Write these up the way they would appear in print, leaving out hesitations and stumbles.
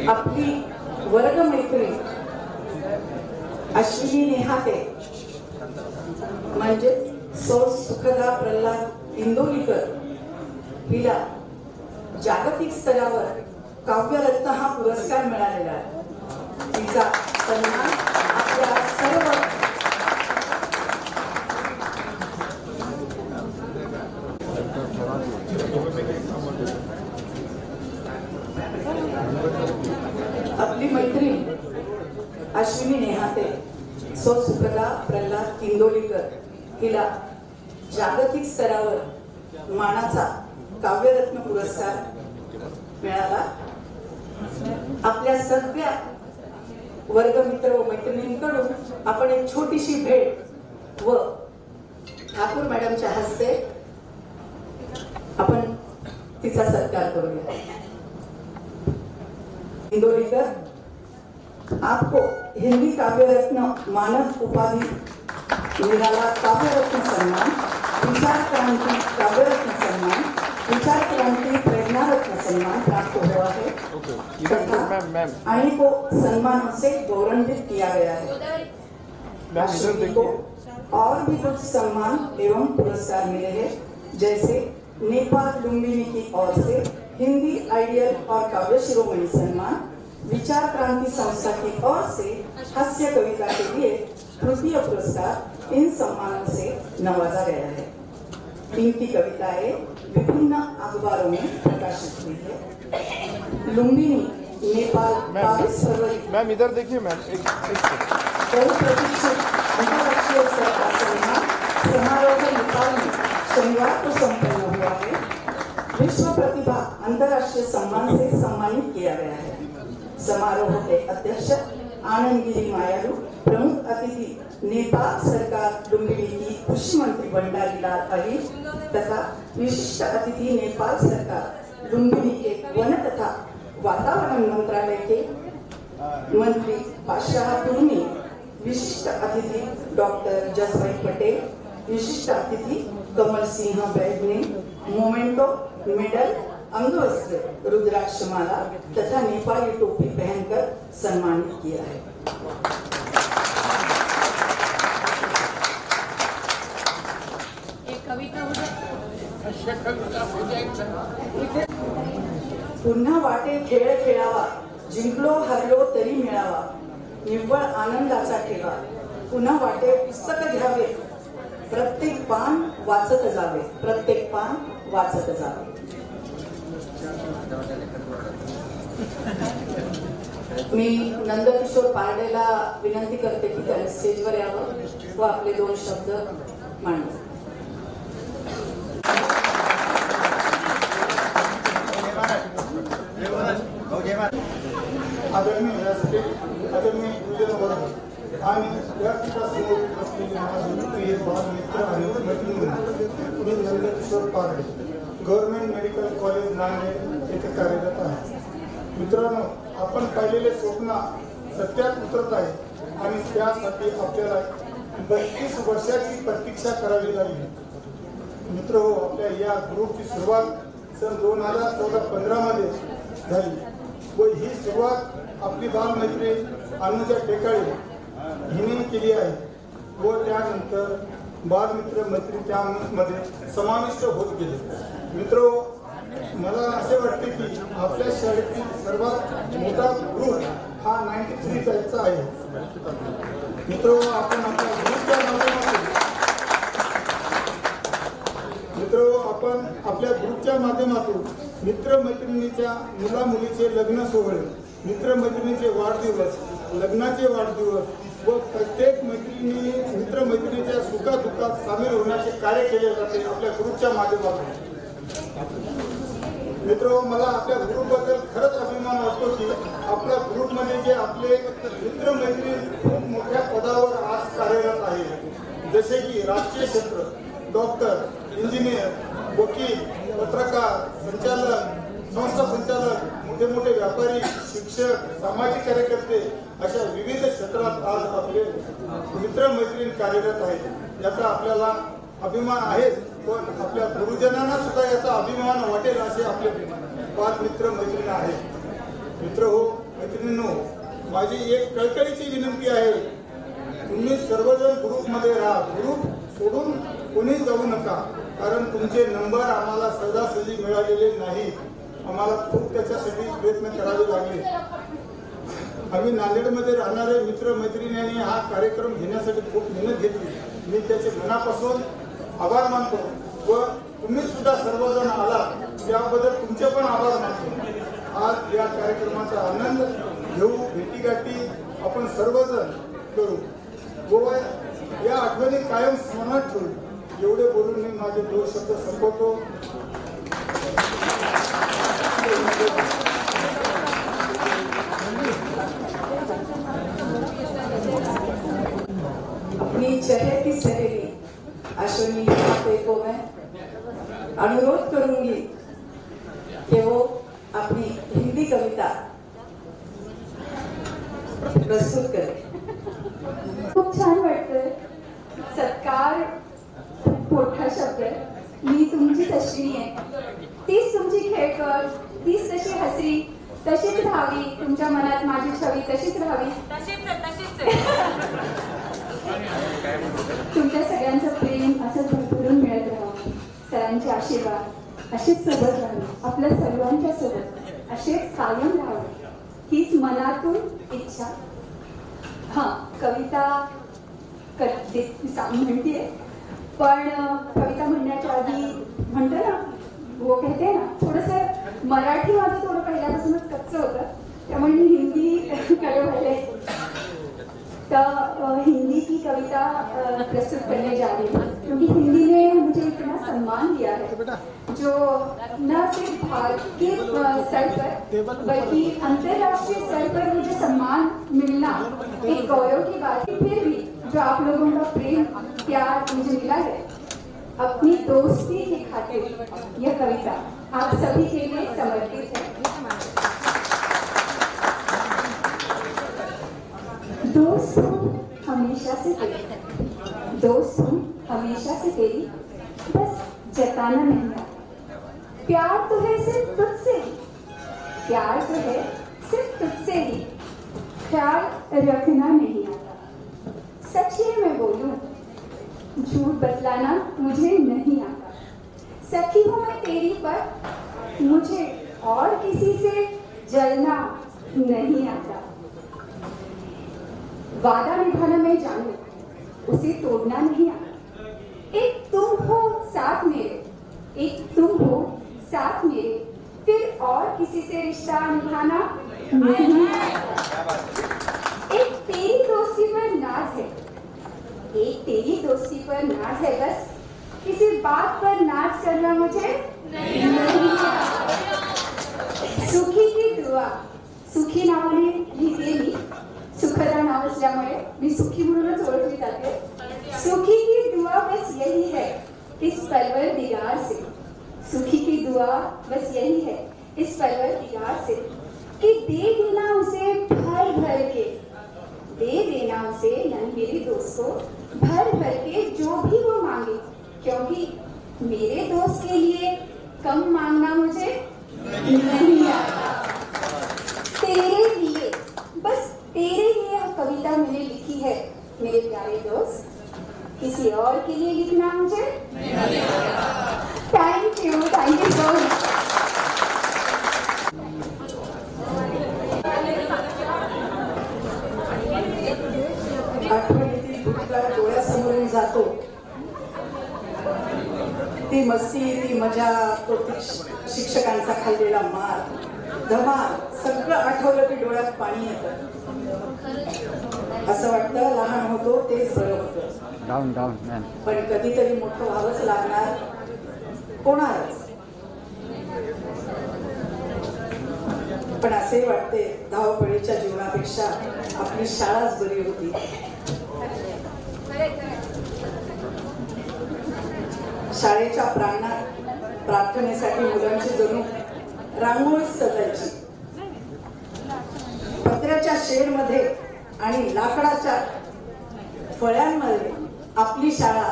आपली वर्गमैत्री अश्विनी नेहाते म्हणजे सौ सुखदा प्रल्हाद इंदोरीकर हिला जागतिक स्तरावर काव्यरत्न हा पुरस्कार मिळालेला आहे। तिचा सन्मान आपल्या सर्व आपली मैत्रीण अश्विनी नेहाते सौ सुखदा प्रल्हाद इंदोरीकर हिला जागतिक स्तरावर मानाचा काव्यरत्न पुरस्कार मिळाला। आपल्या सगळ्या वर्गमित्र व मैत्रिणींकडून आपण एक छोटीशी भेट व ठाकूर मॅडमच्या हस्ते आपण तिचा सत्कार करूया। इंदोरीकर, आपको हिंदी काव्यरत्न मानद उपाधि निराला काव्यरत्न सम्मान, विचार क्रांति काव्यरत्न सम्मान, विचार क्रांति प्रेरणारत्न सम्मान प्राप्त हुआ है तथा अनेकों सम्मानों से गौरवान्वित किया गया है। को और भी कुछ सम्मान एवं पुरस्कार मिले हैं, जैसे नेपाल लुम्बिनी की ओर से हिंदी आइडियल और काव्य शिरोमणि सम्मान, विचार क्रांति संस्था की ओर से हास्य कविता के लिए तृतीय पुरस्कार इन सम्मानों से नवाजा गया है। इनकी कविताएं विभिन्न अखबारों में प्रकाशित हुई है। लुम्बिनी नेपाल 22 फरवरी मैम इधर देखिए मैम बहुप्रतीक्षित अंतर्राष्ट्रीय स्तर का समारोह नेपाल में शनिवार को संपन्न हुआ है। विश्व प्रतिभा अंतर्राष्ट्रीय सम्मान से सम्मानित किया गया है। समारोह के अध्यक्ष आनंदगिरी मायालू, प्रमुख अतिथि नेपाल सरकार लुम्बिनी की कृषि मंत्री भंडारी लाल अहिर तथा विशिष्ट अतिथि नेपाल सरकार लुम्बिनी के वन तथा वातावरण मंत्रालय के मंत्री बादशाह पुर्णी, विशिष्ट अतिथि डॉक्टर जसभाई पटेल, विशिष्ट अतिथि कमल सिंह बैग ने मोमेंटो मेडल, अंगवस्त्र, रुद्राक्षमाला तथा नेपाली टोपी पहनकर सम्मानित किया है। पुन्हा वाटे खेळ खेळावा, जिंकलो हरलो तरी मिळावा, निव्वळ आनंदाचा ठेवा, पुन्हा वाटे पुस्तक घ्यावे, प्रत्येक पान वाचत जावे, प्रत्येक पान वाचत जावे। मी नंदकिशोर पारडेला विनंती करते की त्याने स्टेजवर यावं व आपले 2 शब्द मांडावे। आदरणीय व्यासपीठ, आदरणीय गुरुजन वर्ग आणि व्यासपीठासमोर बसलेले माझे प्रिय बालमित्र आणि मैत्रिणी, मी नंदकिशोर पारडे, गव्हर्नमेंट मेडिकल कॉलेज नांदेड येथे कार्यरत आहे। मित्रांनो, आपण पाहिलेले स्वप्न सत्यात उतरत आहे आणि त्यासाठी आपल्याला 32 वर्षाची प्रतीक्षा करावी लागली। मित्र, आपल्या या ग्रुपची सुरुवात सन 2014-15 मध्ये झाली व ही सुरुवात आपली बालमैत्री अनुजा टेकाळे हिने केली आहे व त्यानंतर बालमित्र मैत्री त्यामध्ये समाविष्ट होत गेले। मित्रो, मला असे वाटते की आपल्या शाळेतील सर्वात मोठा ग्रुप हा 93 बॅचचा आहे। मित्रो, आपण आपल्या ग्रुपच्या माध्यमातून मित्र मैत्रिणीच्या मुला मुलीचे लग्न सोहळे, मित्र मैत्रिणीचे वाढदिवस, लग्नाचे वाढदिवस व प्रत्येक मित्र मैत्रिणीच्या सुखादुःखात सामील होण्याचे कार्य केले जाते आपल्या ग्रुपच्या माध्यमातून। मित्र, मला आपल्या ग्रुपबद्दल खरंच अभिमान वाटतो की आपल्या ग्रुपमध्ये जे आपले मित्र मैत्रिणी खूप मोठ्या पदावर आज कार्यरत आहे, जसे की राजकीय क्षेत्र, डॉक्टर, इंजिनियर, वकील, पत्रकार, संचालक, संस्था संचालक, मोठे मोठे व्यापारी, शिक्षक, सामाजिक कार्यकर्ते अशा विविध क्षेत्रात आज आपले मित्र मैत्रिणी कार्यरत आहेत। याचा आपल्याला अभिमान आहेच, पण आपल्या गुरुजनांना सुद्धा याचा अभिमान वाटेल असे आपले बालमित्र मैत्रिणी आहेत. मित्र हो, मैत्रिणींनो, माझी एक कळकळीची विनंती आहे, तुम्ही सर्वजण ग्रुपमध्ये राहा. ग्रुप सोडून कोणी जाऊ नका, कारण तुमचे नंबर आम्हाला सहजासहजी मिळालेले नाही. आम्हाला खूप त्याच्यासाठी प्रयत्न करावे लागले. आम्ही नांदेडमध्ये राहणारे मित्र मैत्रिणींनी हा कार्यक्रम घेण्यासाठी खूप मेहनत घेतली. मी त्याचे मनापासून आभार मानतो व तुम्ही सुद्धा सर्वजण आला त्याबद्दल तुमचे पण आभार मानतो. आज या कार्यक्रमाचा आनंद घेऊ, भेटीगाठी आपण सर्वजण करू. गोवा या आठवणी कायम स्मरणात ठेवू. एवढे बोलून मी माझे 2 शब्द संपवतो. अपनी चहेती सहेली अश्विनी लिफाफे को मैं अनुरोध करूंगी कि वो अपनी हिंदी कविता प्रस्तुत करे. खूप छान वाटतंय. सत्कार खूप मोठा शब्द आहे. मी तुमचीच अश्विनी आहे, तीच तुमची खेळकर, तीच तशी हसरी, तशीच राहावी तुमच्या मनात माझी छवी, तशीच राहावी. तुमच्या सगळ्यांचं प्रेम असंच भरभरून मिळत राहावं. सरांचे आशीर्वाद असेच सोबत राहावे, आपल्या सर्वांच्या सोबत असेच कायम राहावे, हीच मनातून इच्छा. कविता म्हणतीये, पण कविता म्हणण्याच्या आधी म्हणतो ना, वो कहते ना, थोडंसं मराठी माझं थोडं पहिल्यापासूनच कच्चं होतं, त्यामुळे मी हिंदी कडे वळले. तो हिंदी की कविता प्रस्तुत करने जा रही हूँ, क्योंकि हिंदी ने मुझे इतना सम्मान दिया है जो न सिर्फ भारतीय स्तर पर बल्कि अंतर्राष्ट्रीय स्तर पर मुझे सम्मान मिलना एक गौरव की बात है. फिर भी जो आप लोगों का प्रेम प्यार मुझे मिला है, अपनी दोस्ती के खातिर यह कविता आप सभी के लिए समर्पित है. दोस्त हूँ हमेशा से तेरी, दोस्त हूँ हमेशा से तेरी, बस जताना नहीं आता. प्यार तो है सिर्फ तुझसे ही, प्यार तो है सिर्फ तुझसे ही, ख्याल रखना नहीं आता. सच है मैं बोलूं, झूठ बतलाना मुझे नहीं आता. सखी हूँ मैं तेरी पर, मुझे और किसी से जलना नहीं आता. वादा निभाना मैं जानू, उसे तोड़ना नहीं आता. एक तुम हो साथ मेरे, एक तुम हो साथ मेरे, फिर और किसी से रिश्ता निभाना नहीं आता. एक तेरी दोस्ती पर नाज है, एक तेरी दोस्ती पर नाज है, बस किसी बात पर नाज करना मुझे नहीं आता. सुखी की दुआ, सुखी नावाने लिहिते मी, सुखदा नाव असल्यामुळे मी सुखी म्हणूनच ओळखली जाते. सुखी की दुआ बस यही है इस परवरदिगार से, सुखी की दुआ बस यही है इस परवरदिगार से, कि दे देना उसे भर भर के, दे देना उसे यानी मेरे दोस्त को भर भर के जो भी वो मांगे, क्योंकि मेरे दोस्त के लिए कम मांगना मुझे नहीं आता. तेरे लिए, बस तेरे लिए यह कविता मैंने लिखी है मेरे प्यारे दोस्त, किसी और के लिए लिखना मुझे नहीं आता. Thank you so much. आठवणीतील भूतकाळ डोळ्यासमोरून जातो. ती मस्ती, ती मजा, तो शिक्षकांचा खाल्लेला मार, धमाल, सगळं आठवलं की डोळ्यात पाणी येतं. असं वाटतं लहान होतो तेच बरं होतं. Down down man. पण कधीतरी मोठं व्हावंच लागणार, होणारच. पण असे वाटते धावपळीच्या जीवनापेक्षा आपली शाळाच बरी होती. शाळेच्या प्रांगणात प्रार्थनेसाठी मुलांची जणू रांगोळीच सजायची. पत्र्याच्या शेडमध्ये आणि लाकडाच्या फळ्यांमध्ये आपली शाळा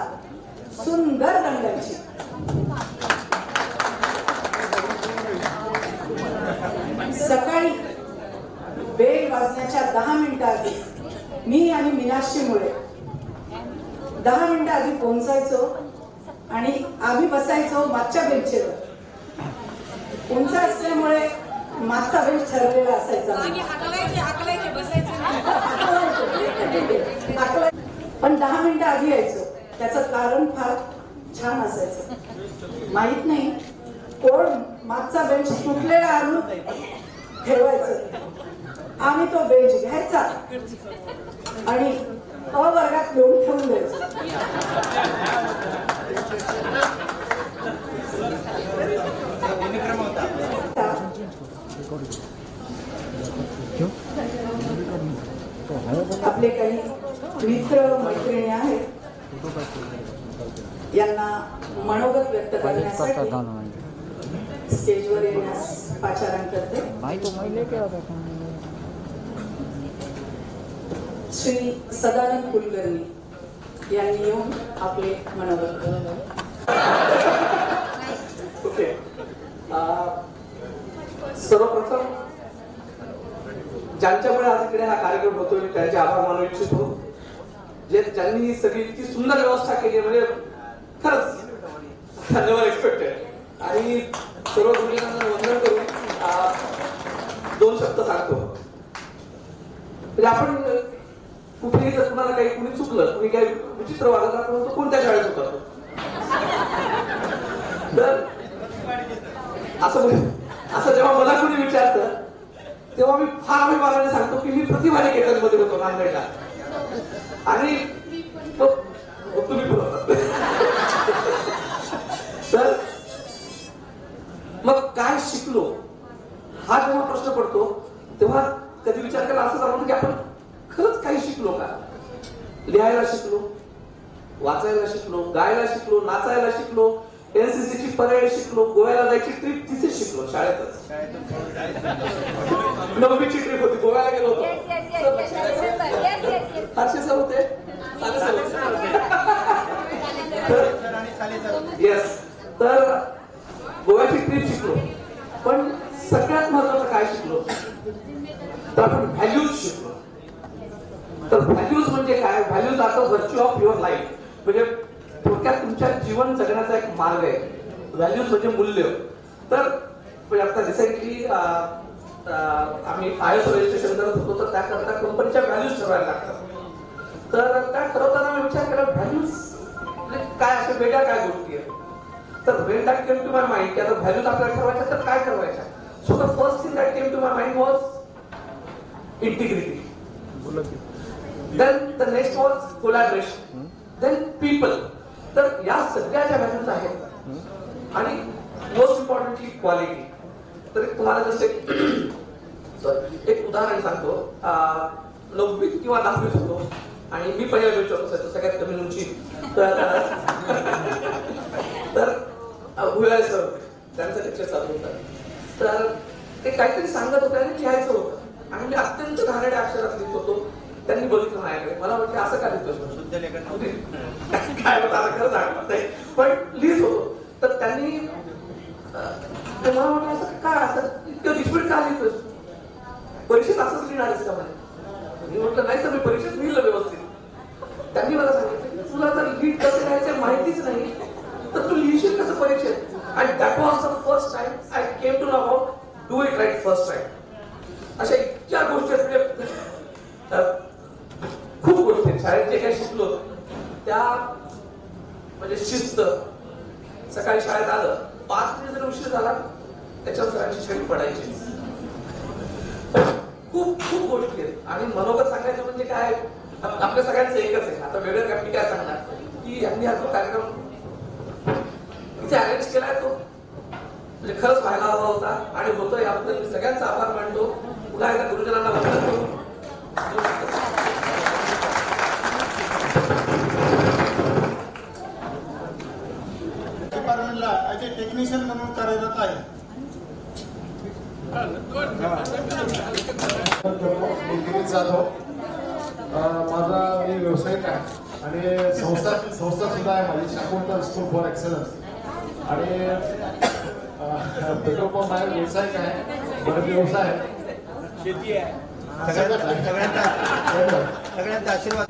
सुंदर रंगाची. सकाळी बेल वाजण्याच्या 10 मिनिटं आधी मी आणि मीनाक्षी मुळे 10 मिनिटं आधी पोहोचायचो आणि आम्ही बसायचो मागच्या बेंचवर. उंच असल्यामुळे मागचा बेंच ठरलेला असायचा. पण 10 मिनिटं आधी यायचो. त्याचं कारण फार छान असायचं. माहित नाही कोण मागचा बेंच तुटलेला आणून ठेवायचं. आम्ही तो बेंच घ्यायचा आणि वर्गात घेऊन ठेवून द्यायचो. आपले काही मित्र मैत्रिणी आहेत, यांना मनोगत व्यक्त करण्यासाठी स्टेजवर येण्यास पाचारण करते. श्री सदानंद कुलकर्णी यांनी येऊन आपले मनोगत. ओके, सर्वप्रथम ज्यांच्यामुळे आज इकडे हा कार्यक्रम होतोय मी त्यांचे आभार मानू इच्छितो. ज्यांनी ही सगळी इतकी सुंदर व्यवस्था केली, म्हणजे खरंच धन्यवाद एक्सपेक्टेड. आणि सर्व गुरुजनांना वंदन करून 2 शब्द सांगतो. म्हणजे आपण कुठेही जर कुणाला काही कुणी चुकलं, कुणी काही विचित्र वागत आपण तो कोणत्या शाळेत होतो, तर असं जेव्हा मला कुणी विचारतं तेव्हा मी फार अभिमानाने सांगतो की मी प्रतिभा निकेतनमध्ये होतो नांदेडला. आणि तुम्ही तर मग काय शिकलो हा जेव्हा प्रश्न पडतो तेव्हा कधी विचार करायला असं जाणवतं की आपण खरंच काही शिकलो का. लिहायला शिकलो, वाचायला शिकलो, गायला शिकलो, नाचायला शिकलो, एनसीसी ची परेड शिकलो, गोव्याला जायची ट्रिप तिथे शिकलो, शाळेतच. 9वीची ट्रिप होती, गोव्याला गेलो होतो. फारसे सर होते, साले सर होते. येस, तर गोव्याची ट्रिप शिकलो. पण सगळ्यात महत्वाचं काय शिकलो तर आपण व्हॅल्यूज शिकलो. तर व्हॅल्यूज म्हणजे काय? Values are the virtue of your life. म्हणजे थोडक्यात तुमच्या जीवन जगण्याचा एक मार्ग आहे. व्हॅल्यूज म्हणजे मूल्य. तर आता रिसेंटली आम्ही IAS रजिस्ट्रेशन करत होतो, तर त्याकरता कंपनीच्या व्हॅल्यूज ठरवायला लागतात. तर त्या ठरवताना मी विचार केला व्हॅल्यूज म्हणजे काय, अशा वेगळ्या काय गोष्टी आहेत. तर when that came to my mind की आता व्हॅल्यूज आपल्याला ठरवायच्या तर काय ठरवायच्या. So the first thing that came to my mind was integrity. Then the next was collaboration. Then people. तर या सगळ्या ज्या व्हॅल्यूज आहेत आणि मोस्ट इम्पॉर्टंटली क्वालिटी. तर तुम्हाला जसं एक उदाहरण सांगतो. 9वीत किंवा 10वीत होतो आणि मी पहिल्या बेंचवर बसायचो, सगळ्यात कमी उंची. तर भुयारे सर त्यांचं लेक्चर चालू होतं. तर ते काहीतरी सांगत होते आणि लिहायचं होतं आणि मी अत्यंत घाणेरड्या अक्षरात लिहित होतो. त्यांनी बघितलं माझ्याकडे, मला वाटलं असं का लिहितोस काय होतं आता खरंच आठवत नाही, पण लिहित होतो. तर त्यांनी मला म्हटलं असं काय, असं इतकं डिस्प्यूट का लिहितोस, परीक्षेत असंच लिहिणारच का म्हणे. मी म्हटलं नाही सर, मी परीक्षेत लिहिलं व्यवस्थित. त्यांनी मला सांगितलं तुला जर लीड कसं लिहायचं माहितीच नाही तर तू लिहिशील कसं परीक्षेत. आणि that was the first time I came to know about do it right first time. अशा इतक्या गोष्टी म्हणजे खूप गोष्टी शाळेत जे काही शिकलो त्या म्हणजे शिस्त. सकाळी शाळेत आलं 5 मिनिट जर उशीर झाला त्याच्यावर सरांची छडी पडायची. खूप खूप गोष्टी आहेत. आणि मनोगत सांगायचं म्हणजे काय, आपल्या सगळ्यांचं एकच आहे. आता वेगळं काय मी काय सांगणार की यांनी हा जो कार्यक्रम इथे अरेंज केलाय तो म्हणजे खरंच व्हायला हवा होता आणि होतोय. याबद्दल मी सगळ्यांचा आभार मानतो. पुन्हा एकदा गुरुजनांना वंदन करू. डिपार्टमेंटला ॲज ए टेक्निशियन म्हणून कार्यरत आहे. जाधव माझा मी व्यावसायिक आहे आणि संस्था सुद्धा आहे माझी शाकुंतल स्कूल फॉर एक्सलन्स. आणि पेट्रोल पंप आहे, व्यवसाय आहे, बरं व्यवसाय आहे, शेती आहे, सगळ्यांचा आशीर्वाद.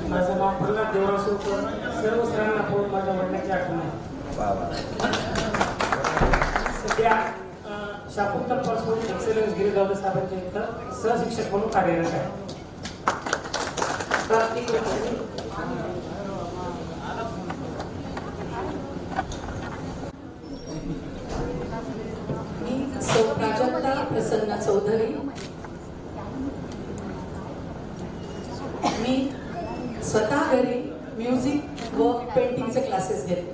माझं नाव प्रल्हाद देवराव सुरकर. सर्व सरांना फोन माझ्या वडिलांची आठवण आहे. सध्या शाकुंतल पासून एक्सलन्स गिरीगावकर साहेबांच्या इथं सहशिक्षक म्हणून कार्यरत आहे. मी प्राजक्ता प्रसन्न चौधरी. मी स्वतः घरी म्युझिक व पेंटिंगचे क्लासेस घेते.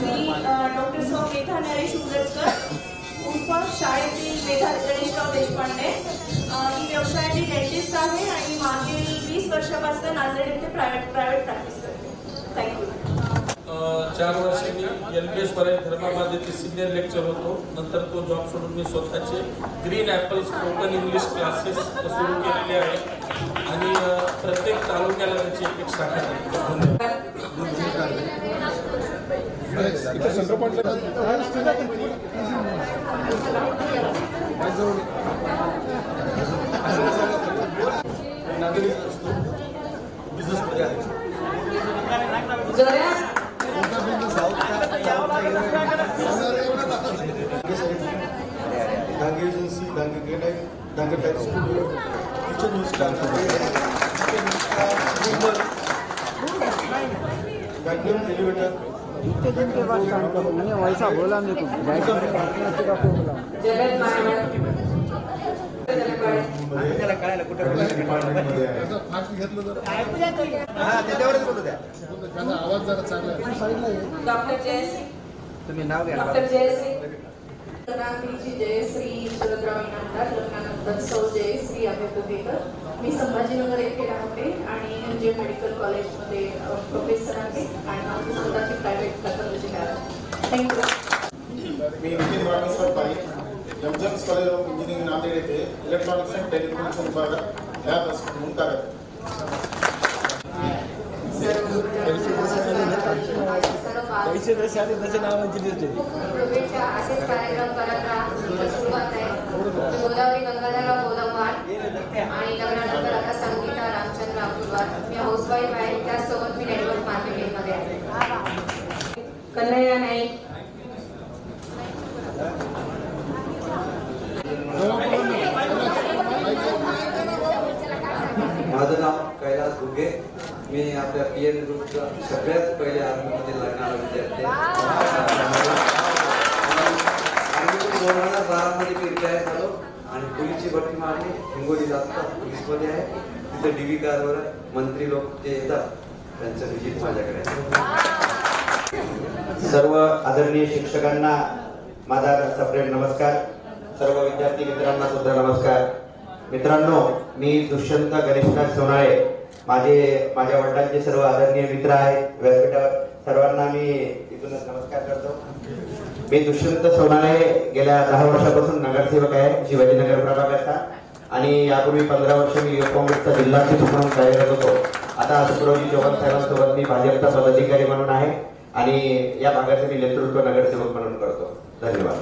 मी डॉक्टर सौ मेधा नरेश उजळकर उर्फ शाळेतील मेधा गणेशराव देशपांडे. मी व्यवसायाची डेंटिस्ट आहे आणि मागील 20 वर्षापासून नांदेड येथे प्रायव्हेट प्रॅक्टिस करते. थँक्यू. 4 वर्ष मी LBS पर्यंत धर्माबाद येथे सिनियर लेक्चर होतो. नंतर तो जॉब सोडून मी स्वतःचे green Apple spoken English classes सुरू केलेले आहे आणि प्रत्येक तालुक्याला त्याची एक शाखा आहे. Dange agency, Dange granite, Dange type studio, kitchen use vacuum elevator. वैसा बोला मेरे आवाज जरा चांगला. डॉक्टर जयश्री. तुम्ही नाव घ्या. डॉक्टर जयश्री. लग्नांची जयश्री शरदराव इनामदार. लग्नानंतर सौ जयश्री अभ्यर्थीकर. मी संभाजीनगर येथे राहते आणि जे मेडिकल कॉलेजमध्ये प्रोफेसर आहे आणि माझी स्वतःची प्रायव्हेट पॅथॉलॉजी आहे. थँक्यू. मी Nitin Rameshwar Patil MGM's college of engineering Nanded येथे इलेक्ट्रॉनिक्स अँड टेलिकम्युनिकेशन विभागात लॅब असिस्टंट म्हणून कार्यरत. असेच कार्यक्रम करत राहा. सुरुवात आहे गोदावरी गंगाधरराव गोदमवार आणि लग्नानंतर आता संगीता रामचंद्र अकुलवार. मी हाऊसवाईफ आहे, त्याचसोबत मी नेटवर्क मार्केटिंगमध्ये आहे. कन्हैया नाईक. माझं नाव कैलास घुगे. मी आपल्या PN ग्रुपचा सगळ्यात पहिले आर्मीमध्ये लागणारा विद्यार्थी आणि 2012 मध्ये मी रिटायर झालो आणि पोलीसची भरती मारली. हिंगोली जास्त पोलीसमध्ये आहे. तिथे DV कारवर मंत्री लोक जे येतात त्यांचं विजिट माझ्याकडे. सर्व आदरणीय शिक्षकांना माझा सप्रेम नमस्कार. सर्व विद्यार्थी मित्रांना सुद्धा नमस्कार. मित्रांनो, मी दुष्यंत गणेशनाथ सोनाळे. माझ्या वडिलांचे सर्व आदरणीय मित्र आहेत व्यासपीठावर. सर्वांना मी इथूनच नमस्कार करतो. मी दुष्यंत सोनाळे गेल्या 10 वर्षापासून नगरसेवक आहे शिवाजीनगर प्रभागाचा आणि यापूर्वी 15 वर्ष मी युवक काँग्रेसचा जिल्हाध्यक्ष म्हणून कार्यरत होतो. आता सुप्रजी चव्हाण साहेबांसोबत मी भाजपचा पदाधिकारी म्हणून आहे आणि या भागाचे मी नेतृत्व नगरसेवक म्हणून करतो. धन्यवाद.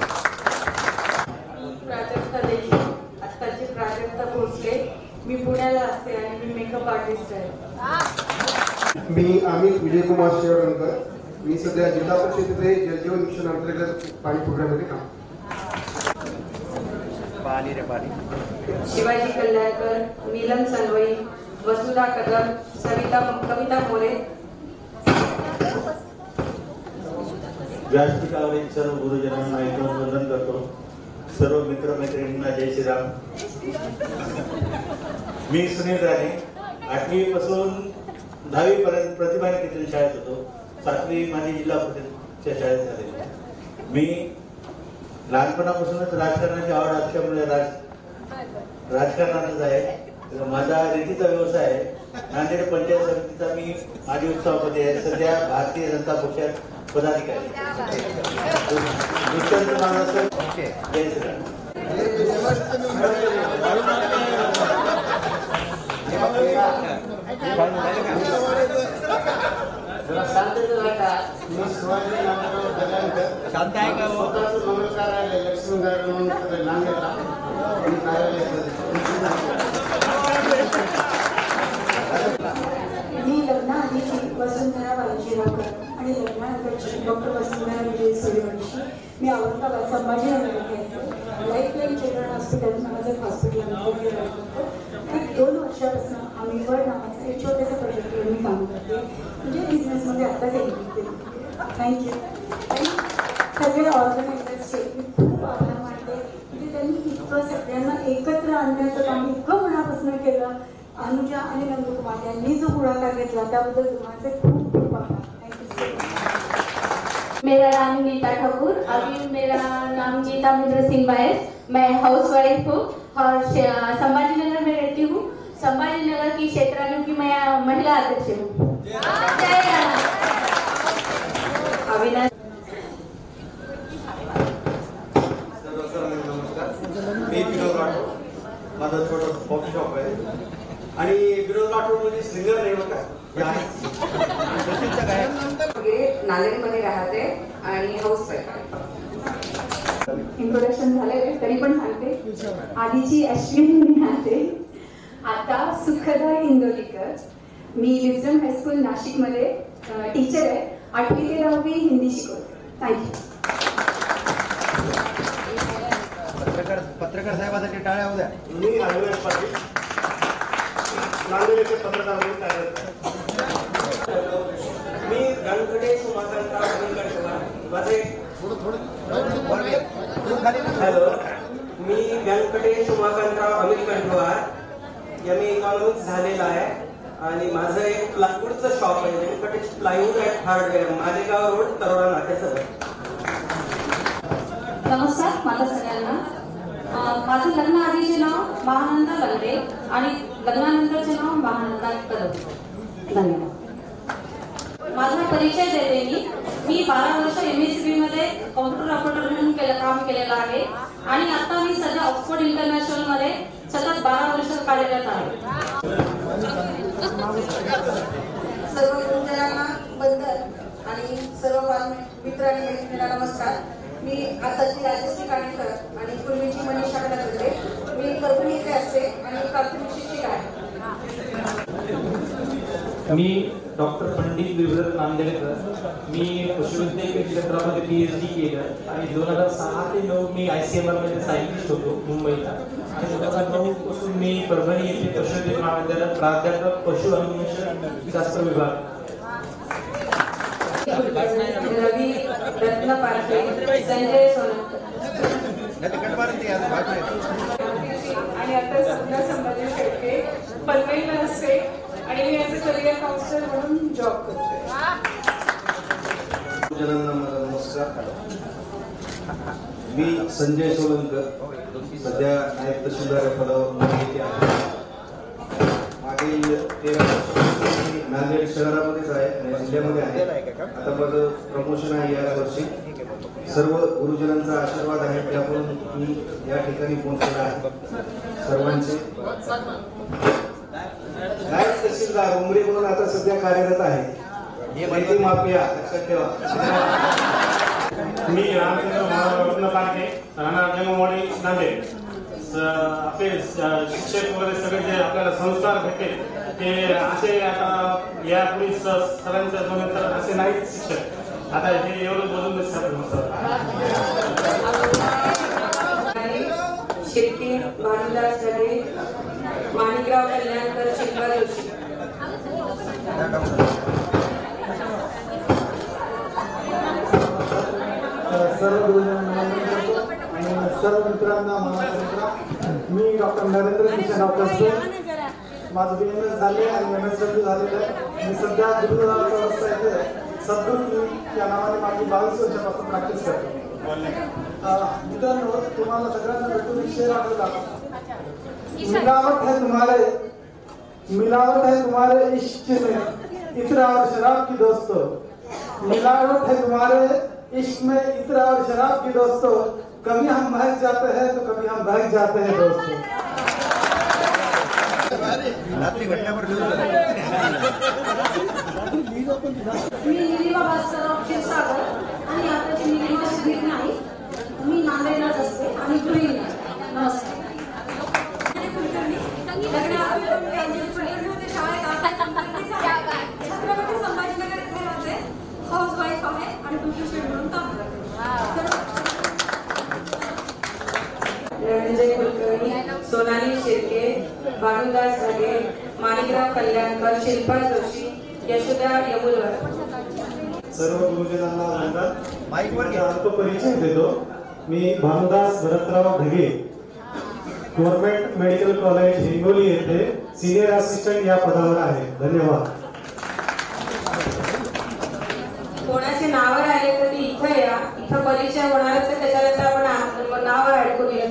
प्राजक्ता देशमुख. आत्ताची प्राजक्ता भोसले. मी पुण्याला असते आणि मी मेकअप आर्टिस्ट आहे. मी अमित विजयकुमार शेवरणकर. मी सध्या जिल्हा परिषदेमध्ये जलजीवन मिशन अंतर्गत पाणी प्रोग्राममध्ये काम. शिवाजी कल्याणकर. नीलम सनवई. वसुधा कदम. कविता मोरे. व्यासपीठावरील सर्व गुरुजनांना इथून वंदन करतो. सर्व मित्रमैत्रिणींना जय श्रीराम. मी सुनील राणे. 8वी पासून 10वी पर्यंत प्रतिभा निकेतन शाळेत होतो. 7वी माझी जिल्हा परिषदच्या शाळेत झाली. मी लहानपणापासूनच राजकारणाची आवड असल्यामुळे राजकारणातच आहे. माझा रेतीचा व्यवसाय आहे. नांदेड पंचायत समितीचा मी माजी उपसभापती आहे. सध्या भारतीय जनता पक्षात पदाधिकारी. जय श्रीराम. जरा शांततेत राहा. मी शिवाजी नांदेडराव दर्यानकर शांत आहे का? स्वतःचं मंगल कार्यालय लक्ष्मीनगर म्हणून नांदेडला आणि कार्यालय. मी लग्नाआधीची वसुंधरा बालजीरावकर आणि लग्नानंतरची डॉक्टर वसुंधरा विजय सूर्यवंशी. मी औरंगाबाद संभाजीनगरमध्ये असते. लाईफलाईन चिल्ड्रन हॉस्पिटल माझं हॉस्पिटलमध्ये एक 2 वर्षापासून आम्ही वर्ड नावाचं एक छोट्याशा प्रोजेक्टवर मी काम करते. म्हणजे बिझनेसमध्ये आत्ताच एंट्री केली. थँक्यू. आणि सगळे ऑर्गनायझर्सचे मी खूप आभार मानते. म्हणजे त्यांनी इतकं सगळ्यांना एकत्र आणण्याचं काम इतकं मनापासून केलं. अनुजा आणि नंदकुमार यांनी जो पुढाकार घेतला त्याबद्दल तुम्हाला खूप खूप आभार. Thank you so much. मेरा नाम नीता ठाकुर. अभी मेरा नाम नीता मित्र सिंह बायस. मैं हाउस वाइफ हूँ और संभाजीनगर में रहती हूँ. संभाजीनगर की क्षेत्रालय की मैं महिला अध्यक्ष हूँ. अविनाश. नमस्कार. मी विनोद राठोड. माझं छोटं कॉफी शॉप आहे आणि विनोद राठोड म्हणजे सिंगर नाही बघा. नांदेडमध्ये राहते आणि हाऊस वाईफ आहे. इंट्रोडक्शन झालंय तरी पण सांगते. आधीची अश्विनी राहते. आता सुखदा इंदोलीकर. मी विजडम हायस्कूल नाशिकमध्ये टीचर आहे. 8वी ते 10वी हिंदी शिकवते. थँक्यू. पत्रकार साहेबांसाठी टाळ्या होत्या. मी अविनाश पाटील नांदेड येथे पत्रकार म्हणून कार्यरत आहे. मी गणगणेश उमाकांतराव माझे हॅलो मी व्यंकटेश उमाकांतराव अमित कंठवार. मी इकॉनॉमिक्स झालेला आहे आणि माझं एक प्लायवूडचं शॉप आहे. Venkatesh plywood and hardware, Malegaon road, Taroda नाक्याचं. नमस्कार माझ्या सगळ्यांना. माझं लग्न आधीचे नाव महानंदा लंडे आणि लग्नानंतरचे नाव महानंदा कदम. धन्यवाद. माझा परिचय देते. मी 12 वर्ष MSCB मध्ये कॉम्प्युटर ऑपरेटर म्हणून काम केलेलं आहे आणि आता मी सध्या ऑक्सफोर्ड इंटरनॅशनल मध्ये सतत 12 वर्ष कार्यरत आहे. सर्व गुरुजनांना बंधन आणि सर्व मित्र आणि मैत्रिणींना नमस्कार. मी आताची राजश्री काणेकर आणि पूर्वीची मनीषा कडकडे. मी परभणी येथे असते आणि प्राथमिक शिक्षिका आहे. मी डॉक्टर पंडित विभ्रत नांदेडकर. मी पशुवैद्यकीय क्षेत्रामध्ये PhD केलं आणि 2006 ते 2009 मी ICMR मध्ये सायंटिस्ट होतो मुंबईला. आणि 2009 पासून मी परभणी येथे पशुवैद्यकीय महाविद्यालयात प्राध्यापक पशु अनुवंशन शास्त्र विभाग. रवी रत्न पारखे, संजय सोनकर आणि आता सध्या संभाजी शेळके पनवेलला असते आणि मी ॲज अ करिअर काउन्सिलर म्हणून जॉब करते. नमस्कार. मी संजय सोलंकर. सध्या नायब तहसीलदार या पदावर मुंबई आहे. मागील 13 वर्षांपासून मी नांदेड शहरामध्येच आहे आणि जिल्ह्यामध्ये आहे. आता माझं प्रमोशन आहे या वर्षी. सर्व गुरुजनांचा आशीर्वाद आहे त्यामुळे मी या ठिकाणी पोहोचलेला आहे. सर्वांचे नायब तहसीलदार उमरी म्हणून आता सध्या कार्यरत आहे. माहिती माफिया लक्षात ठेवा. मी रामचंद्र रत्न पारखे, राहणार जन्मवाडी नांदेड. आपले शिक्षक वगैरे सगळे जे आपल्याला संस्कार भेटले ते असे आता यापूर्वी सरांच्या नंतर असे नाहीत शिक्षक. आता हे एवढं बोलून शिर्के, भानुदास जडे, माणिकराव कल्याणकर, शिल्पा जोशी. सर्व गुरुजनांना आणि सर्व मित्रांना नमस्कार. मी डॉक्टर नरेंद्र किशन डॉक्टर. माझं BMS झाले आणि MSW झालेलं आहे. मी सध्या गुरुदास अवस्था येथे सद्गुरू या नावाने माझी 22 वर्षापासून प्रॅक्टिस करतो. मित्रांनो, तुम्हाला सगळ्यांना भेटून एक शेर आठवला. मिलावट है तुम्हारे इश्क में इत्र और शराब की दोस्तों. मिलावट है तुम्हारे इश्क में इत्र और शराब की दोस्तों. कभी हम महक जाते हैं तो कभी हम बहक जाते हैं दोस्तों. मी निलिमा भास्करराव क्षीरसागर आणि आताची निलिमा सुधीर नाही. मी नांदेडलाच असते आणि गृहिणी आहे. नमस्कार. छत्रपती संभाजीनगर इथे राहते, हाऊस वाईफ आहे आणि ब्युटिशियन म्हणून काम करते. रंजय कुलकर्णी, सोनाली शिर्के, भानुदास ढगे, माणिकराव कल्याणकर, शिल्पा जोशी, यशोदा यमुलकर. सर्व गुरुजनांना वंदन. माझा अल्पपरिचय देतो. मी Bhanudas Bharatrao Dhage, government medical college Hingoli येथे सिनियर असिस्टंट या पदावर आहे. धन्यवाद. कोणाचे नाव राहिले तर ती इथं या. इथं परिचय होणारच आहे, त्याच्यानंतर आपण नाव ऍड करूया.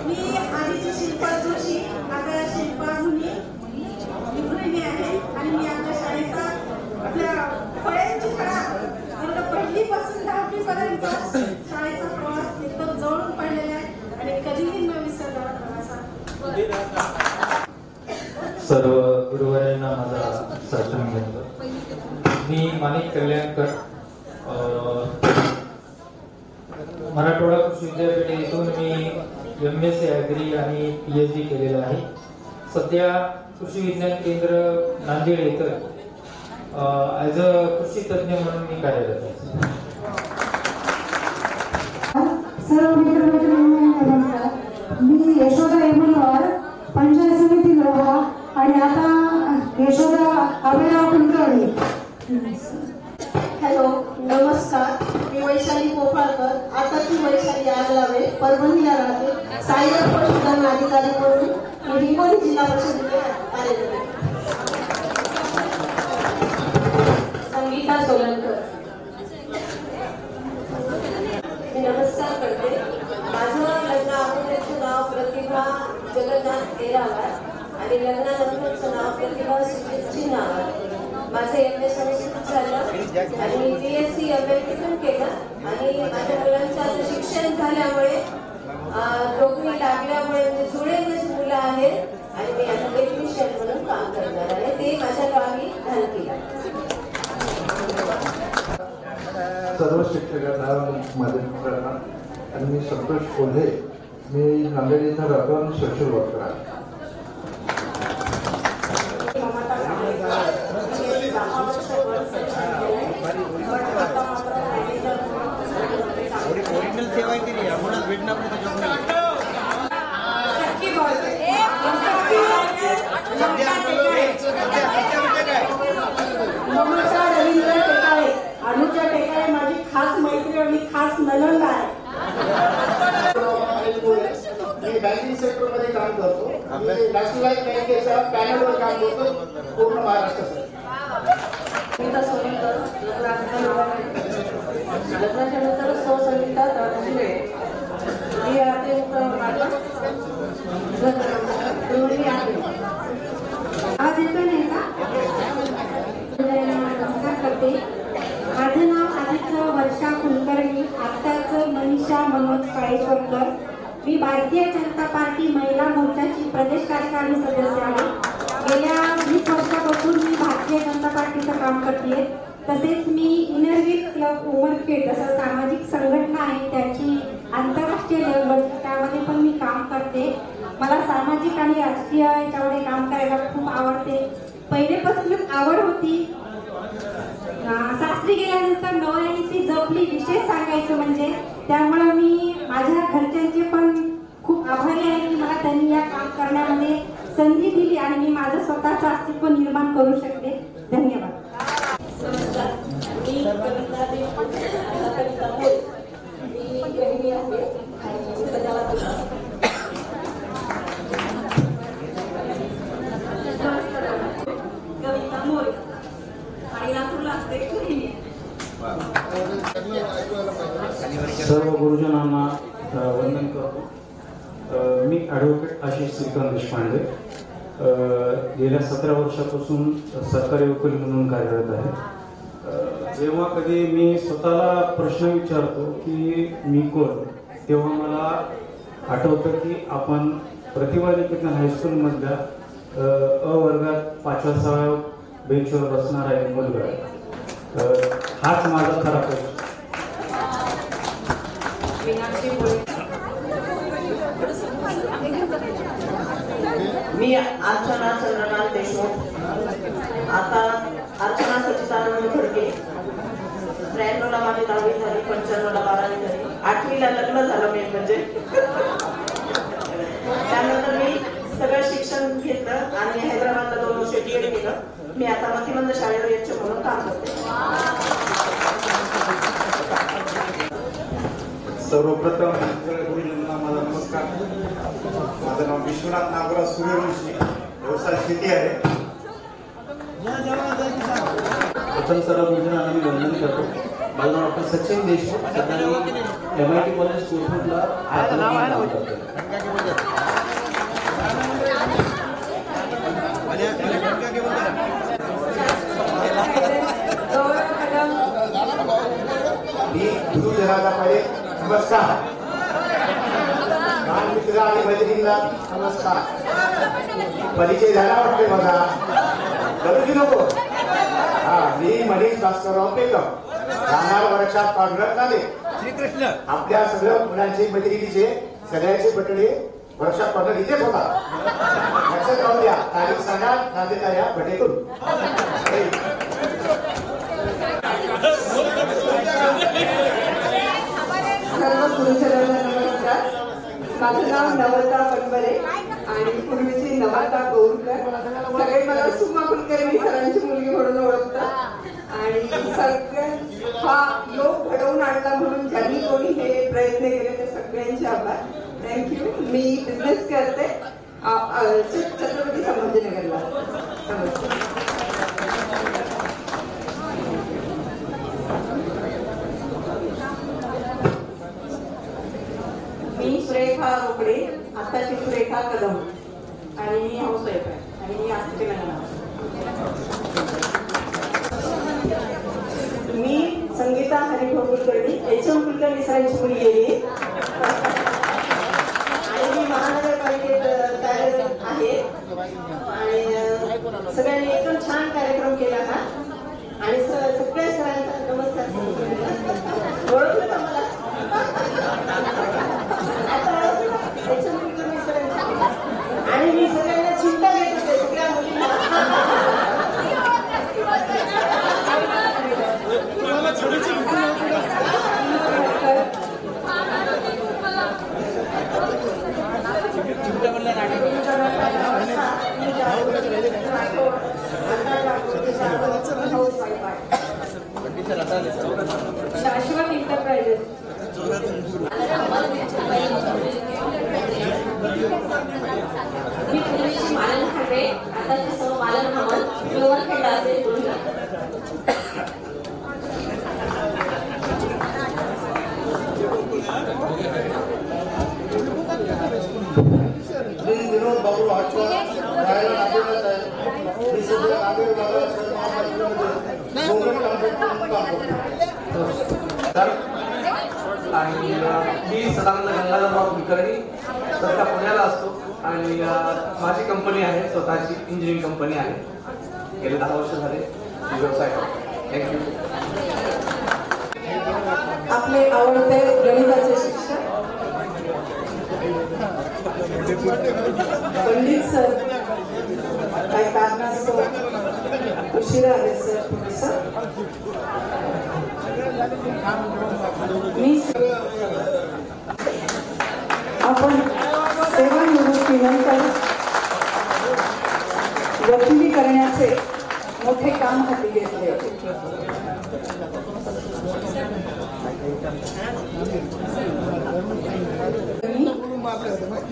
मी आधीची शिल्पा जोशी, आता शिल्पा मुनी गृहिणी आहे आणि मी आमच्या शाळेचा आपल्या फळ्यांची शाळा पहिलीपासून 10वी पर्यंत शाळेचा प्रवास एकदम जवळून पाहिलेला आहे आणि कधीही न विसरणारा प्रवास आहे. सर्व गुरुवारांना माझा साष्टांग वंदन. मी माणिक कल्याणकर, मराठवाडा कृषी विद्यापीठ येथून मी MSc ॲग्री आणि PhD केलेलं आहे. सध्या कृषी विज्ञान केंद्र नांदेड येथं ॲज अ कृषी तज्ज्ञ म्हणून मी कार्यरत आहे. सर्व मित्रमैत्रिणींना नमस्कार. मी यशोदा यमुलकर, पंचायत समिती लोहा आणि आता यशोदा अभिराव कुलकर्णी. हॅलो, नमस्कार. मी वैशाली गोपाळकर, आताची वैशाली आगलावे, परभणीला राहते. सायबर पशुधन अधिकारी म्हणून मी हिंगोली जिल्हा परिषदेत कार्यरत आहे. संगीता सोलनकर. मी नमस्कार करते. माझं लग्न अगोदरचं नाव प्रतिभा जगन्नाथ येरावार आणि लग्नानंतरचं नाव प्रतिभा सुजित चिन्हावार. माझं MA संस्कृत झालं आणि BSc अमेरिकेतून केलं आणि माझ्या मुलांचं आता शिक्षण झाल्यामुळे नोकरी लागल्यामुळे जुळे माझी मुलं आहेत आणि मी आता टेक्निशियन म्हणून काम करणार आहे. ते माझ्या गावी ढालकीला. सर्व शिक्षकांना, माझ्या मित्रांना आणि मी संतोष कोल्हे, मी नांदेड इथं राहतो आणि सोशल वर्कर आहे. ओरिजिनल सेवा केली म्हणून भेटणार रवींद्र टेकाळे, अनुजा टेकाळे माझी खास मैत्री आणि खास ननंद आहे. मी बँकिंग सेक्टर मध्ये काम करतो. मी नॅशनलाइज बँकेच्या पॅनलवर काम करतो पूर्ण महाराष्ट्रासाठी. लग्नाच्या नंतर संगीता राजूळे. मी आता गृहिणी आहे. आवाज येतो नाही का? नमस्कार करते. माझं नाव आधीचं वर्षा कुलकर्णी, आत्ताचं मनीषा मनोज काळेश्वरकर. मी भारतीय जनता पार्टी महिला मोर्चाची प्रदेश कार्यकारिणी सदस्य आहे. गेल्या 20 वर्षापासून मी भारतीय जनता पार्टीचं काम करते. तसेच मी इनरव्हिल क्लब उमरखेड जसं सामाजिक संघटना आहे त्याची आंतरराष्ट्रीय लेवल त्यामध्ये पण मी काम करते. मला सामाजिक आणि राजकीय याच्यामध्ये काम करायला खूप आवडते. पहिलेपासूनच आवड होती. सासरी गेल्यानंतर नवऱ्याने ती जपली, विशेष सांगायचं म्हणजे. त्यामुळे मी माझ्या घरच्यांचे पण खूप आभारी आहे की मला त्यांनी या काम करण्यामध्ये संधी दिली आणि मी माझं स्वतःचं अस्तित्व निर्माण करू शकते. धन्यवाद. नमस्कार. मी कविता देशपांडे, कविता मोरे. मी गृहिणी आहे आणि सध्याला कविता मोरे आणि लातूरला असते गृहिणी. सर्व गुरुजनांना वंदन करतो. मी ॲडव्होकेट आशिष श्रीकांत देशपांडे, गेल्या 17 वर्षापासून सरकारी वकील म्हणून कार्यरत आहे. जेव्हा कधी मी स्वतःला प्रश्न विचारतो की मी कोण, तेव्हा मला आठवतं की आपण प्रतिभा निकेतन हायस्कूलमधल्या अ वर्गात 5व्या-6व्या बेंचवर बसणार आहे मुलगा. हाच माझा खरा परिचय. मी अर्चना चंद्रकांत देशमुख, आता अर्चना सच्चिदानंद खडके. 93ला माझी 10वी झाली, 95ला 12वी झाली, 8वीला लग्न झालं मेन म्हणजे. त्यानंतर मी सगळं शिक्षण घेतलं आणि हैदराबादला 2 वर्ष DED केलं. मी आता मतिमंद शाळेवर यच्छ म्हणून काम करते. सर्वप्रथम गुरुजींना माझा नमस्कार. माझं नाव विश्वनाथ नागराज सूर्यवंशी, व्यवसाय शेती आहे. प्रथम सर्व गुरुजींना मी वंदन करतो. माझं नाव डॉक्टर सचिन देशमुख, सध्या मी MIT कॉलेज कोथरूडला काम करतो. मी गुरुजनाचा पहिले नमस्कार. लहान मित्र आणि मैत्रिणींना नमस्कार. परिचय झाला वाटते बघा, करूची नको. मी मनीष भास्करराव पेकम, राहणार वर्कशॉप पांढरत नाले. श्रीकृष्ण. आपल्या सगळ्या मुलांचे मैत्रिणीचे सगळ्याचे बटणे वर्कशॉप पांढर इथेच होता. लक्षात राहू द्या, तारीख सांगा, नांदेडला या भटेतून. सर्व गुरुजनांना नमस्कार. माझं नाव नवता पनबरे आणि पूर्वीची नवता गौरकर. सगळे मला सुमा कुलकर्णी सरांची मुलगी म्हणून ओळखतात. आणि सगळ्यात हा योग घडवून आणला म्हणून ज्यांनी कोणी हे प्रयत्न केले ते सगळ्यांचे आभार. थँक्यू. मी बिझनेस करते छत्रपती संभाजीनगरला. मी सुरेखा रोकडे, आताची सुरेखा कदम, आणि मी हाऊसवाईफ आहे आणि मी असते लग्न. मी संगीता हरिभाऊ कुलकर्णी, HM कुलकर्णी सरांची मुलगी आहे आणि मी महानगरपालिकेत कार्यरत आहे. आणि सगळ्यांनी एकदम छान कार्यक्रम केला हा. आणि सगळ्या सरांचा नमस्कार. ओळखलं का मला? आणि मी सगळ्यांना चिंता घेत होते, सगळ्या मुलींना. शाश्वत इंटरप्राइजेस. मी पूर्वीची मालन खांडे, आताची सौ मालन हवन, लोअर खेळाचे विनोद बाबू आठवा, राहायला नांदेडलाच आहे. मी सध्या नांदेड भागात शहर महापालिकेमध्ये कोकण कॉन्ट्रॅक्टर काम करतो. आणि मी सदानंद गंगाधरराव कुलकर्णी, सध्या पुण्याला असतो आणि माझी कंपनी आहे, स्वतःची इंजिनिअरिंग कंपनी आहे. गेले 10 वर्ष झाले व्यवसाय करतो. थँक्यू. आपले आवडते गणिताचे शिक्षक पंडित सर काही कारणास्तव उशिरा आले सर. मी आपण सेवानिवृत्तीनंतर वकिली करण्याचे मोठे काम हाती घेतले.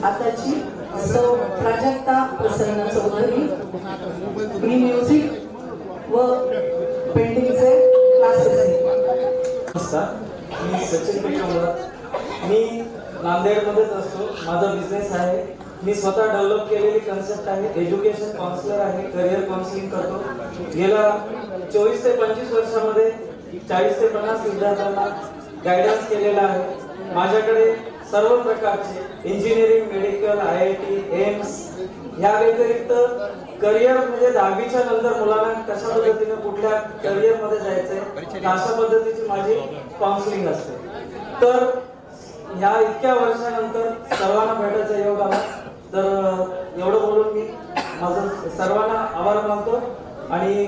आताची सौ प्राजक्ता प्रसन्न चौधरी, मी म्युझिक व पेंटिंगचे क्लासेस घेते. नमस्कार, मी सचिन पेशवर. मी नांदेडमध्येच असतो. माझा बिझनेस आहे. मी स्वतः डेव्हलप केलेली कन्सेप्ट आहे. एज्युकेशन काउन्सिलर आहे, करिअर काउन्सिलिंग करतो. गेल्या 24 ते 25 वर्षामध्ये 40 ते 50 विद्यार्थ्यांना गायडन्स केलेला आहे। माझ्याकडे सर्व प्रकारचे इंजिनिअरिंग, मेडिकल, IIT, एम्स या व्यतिरिक्त करिअर म्हणजे 10वीच्या नंतर मुलांना कशा पद्धतीने कुठल्या करिअर मध्ये जायचंय अशा पद्धतीची माझी काउन्सिलिंग असते। तर ह्या इतक्या वर्षानंतर सर्वांना भेटायचा योग आला, तर एवढं बोलून मी माझं सर्वांना आभार मानतो। आणि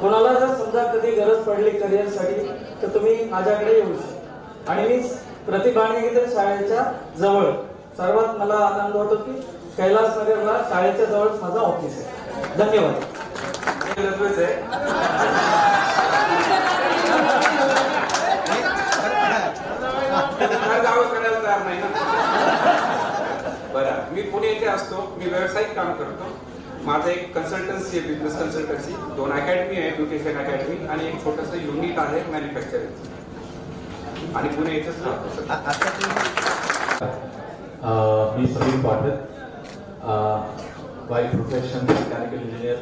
कोणाला जर समजा कधी गरज पडली करिअरसाठी तर तुम्ही माझ्याकडे येऊ शकता। आणि मी प्रतिभा निकेतन शाळेच्या जवळ सर्वात मला आनंद होतो की कैलास नगरला शाळेच्या जवळच माझं ऑफिस आहे। धन्यवाद। बरं, मी पुणे येथे असतो, मी व्यावसायिक काम करतो। माझं एक कन्सल्टन्सी आहे, बिझनेस कन्सल्टन्सी, 2 अकॅडमी आहे, ब्युटिशियन अकॅडमी आणि एक छोटंसं युनिट आहे मॅन्युफॅक्चरिंग, आणि पुणे येथेच राहतो। मी Sameer Pathak, by profession mechanical engineer,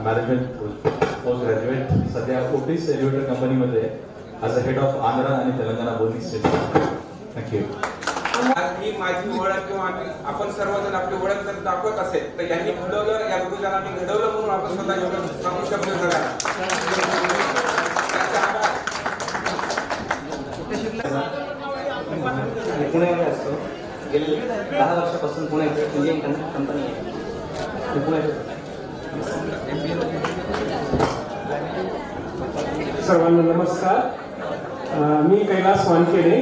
management post graduate, सध्या ओटिस एलिव्हेटर कंपनीमध्ये as a head of Andhra आणि तेलंगणा बोनी स्टेट। थँक्यू। ही माझी ओळख किंवा आपण सर्वजण आपली ओळख जर दाखवत असेल तर यांनी घडवलं, या गुरुजनांनी घडवलं म्हणून आपण स्वतः एवढं सांगू शकतो जगाला। पुण्यामध्ये असतो, गेली 10 वर्षापासून पुण्यात इंडियन कंपनी आहे, पुण्यात। सर्वांना नमस्कार, मी कैलास वानखेडे,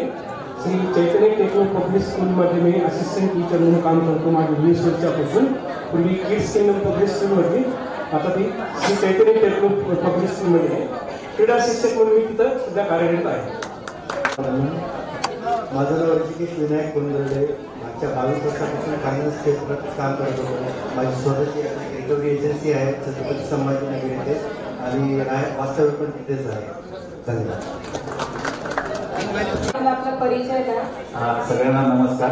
श्री चैतन्य टेक्नो पब्लिक स्कूलमध्ये मी असिस्टंट टीचर म्हणून काम करतो माझ्या 20 वर्षापासून। पूर्वी किड्स किंगडम पब्लिक स्कूल होती, आता ती श्री चैतन्य टेक्नो पब्लिक स्कूलमध्ये आहे। क्रीडा शिक्षक म्हणून मी तिथं सध्या कार्यरत आहे। माझं नाव ऋषिकेश विनायक कुंदर्डे, मागच्या 22 वर्षापासून फायनान्स क्षेत्रात काम करत होतो। माझी स्वतःची रिकव्हरी एजन्सी आहे छत्रपती संभाजीनगर येथे, आणि वास्तव्य पण तिथेच आहे। धन्यवाद। आपला परिचय द्या। सगळ्यांना नमस्कार,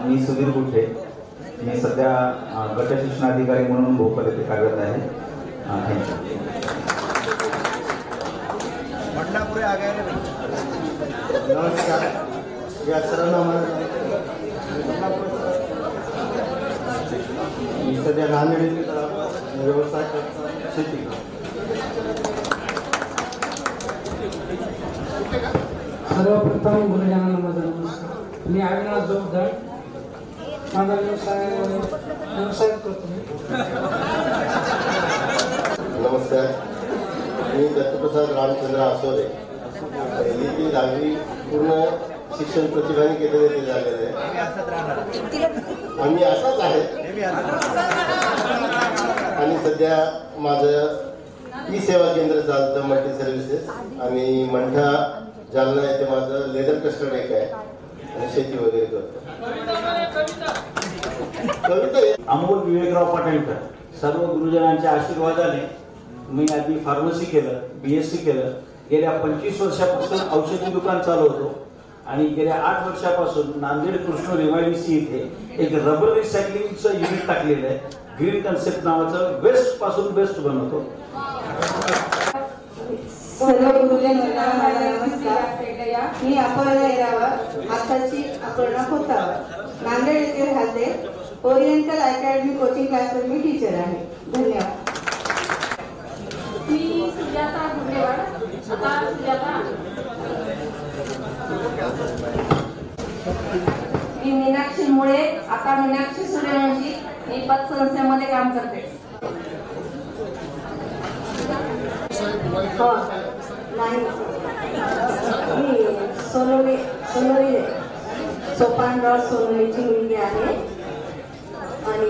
मी सुधीर गुठे, मी सध्या गट शिक्षणाधिकारी म्हणून भोपाळ येथे कार्यरत आहे। नमस्कार, या सर्वांना मी सध्या नांदेड व्यवसाय करतो, शेती। सर्वप्रथम गुरुजनांना माझा नमस्कार। मी अविनाश जोगदळ, माझा व्यवसाय करतो। नमस्कार, मी दत्तप्रसाद रामचंद्र आसोरे, पहिली ते 10वी पूर्ण शिक्षण प्रतिभा निकेतन येथे झालेलं आहे। आम्ही असाच आहे, आणि सध्या माझं ई सेवा केंद्र चालतं, मल्टी सर्व्हिसेस, आणि मंठा जालना येथे माझं लेदर कस्टर्ड एक आहे, आणि शेती वगैरे करतो। अमोल विवेकराव पाटणकर, सर्व गुरुजनांच्या आशीर्वादाने मी आधी फार्मसी केलं, BSc केलं, गेल्या 25 वर्षापासून औषधी दुकान चालवतो, आणि गेल्या 8 वर्षापासून नांदेड कृष्ण MIDC इथे एक रबर रिसायकलिंगचं युनिट टाकलेलं आहे, ग्रीन कन्सेप्ट नावाचं, वेस्ट पासून बेस्ट बनवतो। सर्व गुरुजनांना माझा नमस्कार। मी अपर्णा येरावर, आताची अपर्णा खोतावर, नांदेड येथे राहते। ओरिएंटल अकॅडमी कोचिंग क्लासवर मी टीचर आहे। धन्यवाद। मी सुजाता गुंडेवाड, आता सुजाता। मी मीनाक्षी मुळे, आता मीनाक्षी सूर्यवंशी, मी पतसंस्थेमध्ये काम करते। नाही, मी सोनोली सोपानराव सोनोलीची मुलगी आहे, आणि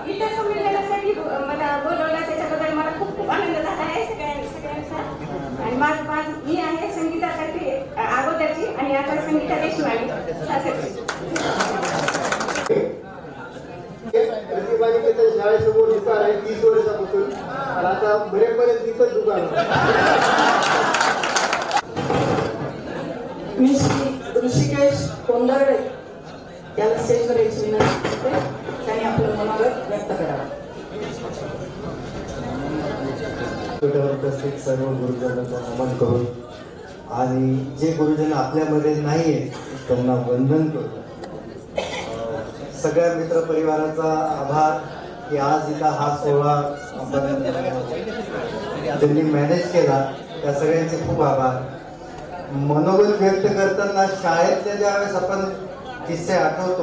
इथं संमेलनासाठी मला बोलवलं, त्याच्याबद्दल मला खूप खूप आनंद झाला आहे सगळ्यांचा। आणि मी आहे संगीता करते अगोदरची, आणि आता संगीता देशवाणी सासरची। प्रतिभा निकेतन शाळेसमोर दुकान आहे 30 वर्षापासून, आणि आता बरेच तिथं दुकान। मी ऋषिकेश कोंदर्डे, त्याला स्टेजवर यायची विनंती करते. त्यांनी आपलं मनोगत व्यक्त करावं. उपस्थित सर्व गुरुजनांना नमन करून आणि जे गुरुजन आपल्यामध्ये नाही आहेत त्यांना वंदन करून सगळ्या मित्रपरिवाराचा आभार की आज इथं हा सोहळा आपण त्यांनी मॅनेज केला, त्या सगळ्यांचे खूप आभार. मनोगत व्यक्त करताना शाळेतले ज्यावेळेस आपण किस्से आठवतो